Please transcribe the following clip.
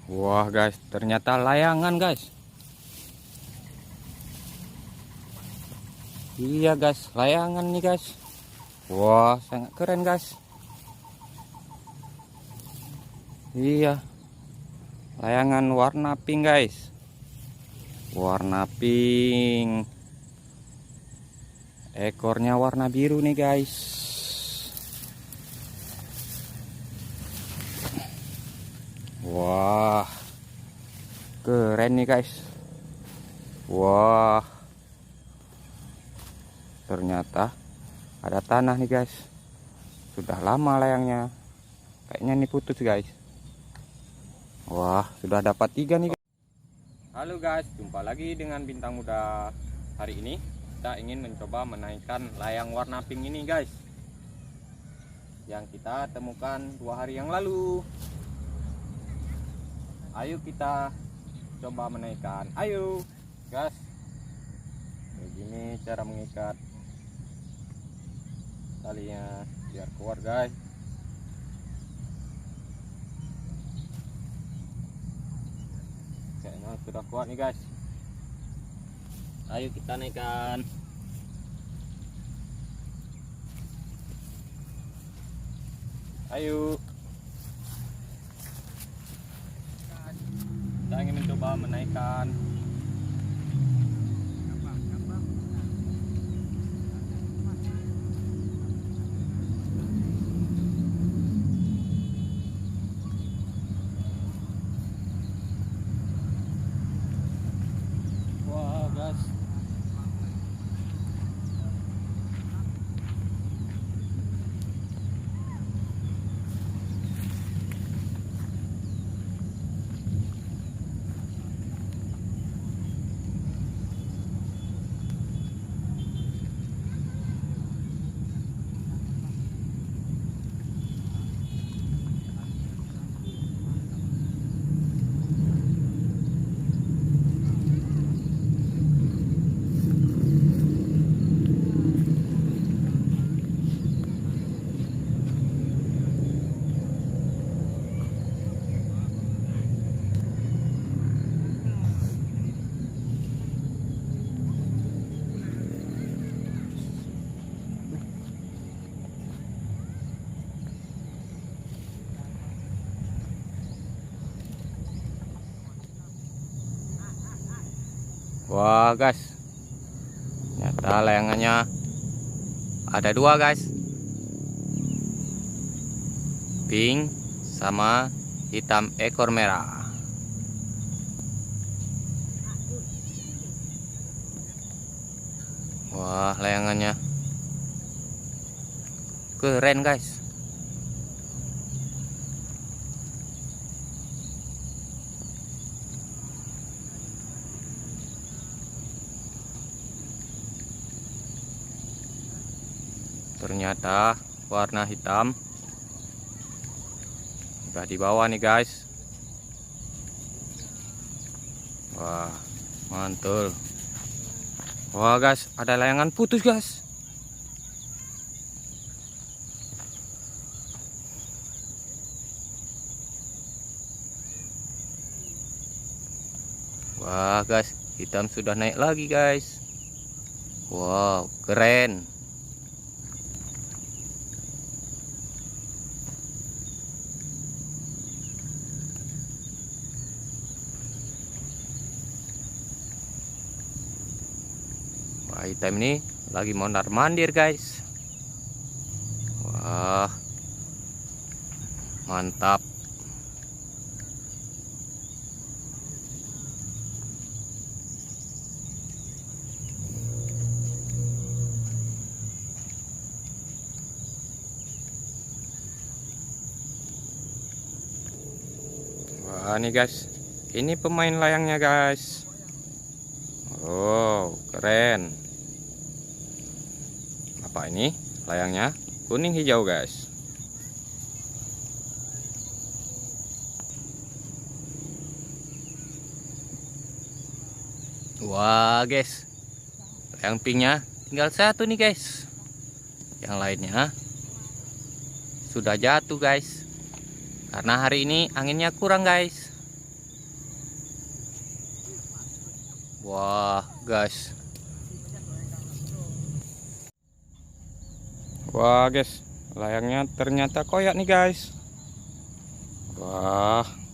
Wah guys, ternyata layangan guys. Iya guys, layangan nih guys. Wah, sangat keren guys. Iya, layangan warna pink guys. Warna pink. Ekornya warna biru nih guys. Wah, keren nih guys. Wah, ternyata ada tanah nih guys. Sudah lama layangnya, kayaknya ini putus guys. Wah, sudah dapat 3 nih guys. Halo guys, jumpa lagi dengan Bintang Muda. Hari ini kita ingin mencoba menaikkan layang warna pink ini guys, yang kita temukan 2 hari yang lalu. Ayo kita coba menaikkan. Ayo gas. Begini cara mengikat talinya biar keluar guys. Kayaknya sudah kuat nih guys. Ayo kita naikkan. Ayo. Kita ingin mencoba menaikkan. Wah guys, wah guys, ternyata layangannya ada 2 guys, pink sama hitam ekor merah. Wah, layangannya keren guys. Ternyata warna hitam udah di bawah nih guys. Wah, mantul. Wah guys, ada layangan putus guys. Wah guys, hitam sudah naik lagi guys. Wow, keren. Wah, hitam ini lagi mondar mandir guys. Wah, mantap. Wah, nih guys, ini pemain layangnya guys. Oh, keren. Apa ini layangnya? Kuning hijau guys. Wah guys, layang pinknya tinggal 1 nih guys. Yang lainnya sudah jatuh guys, karena hari ini anginnya kurang guys. Wah guys. Wah guys, layangnya ternyata koyak nih guys. Wah.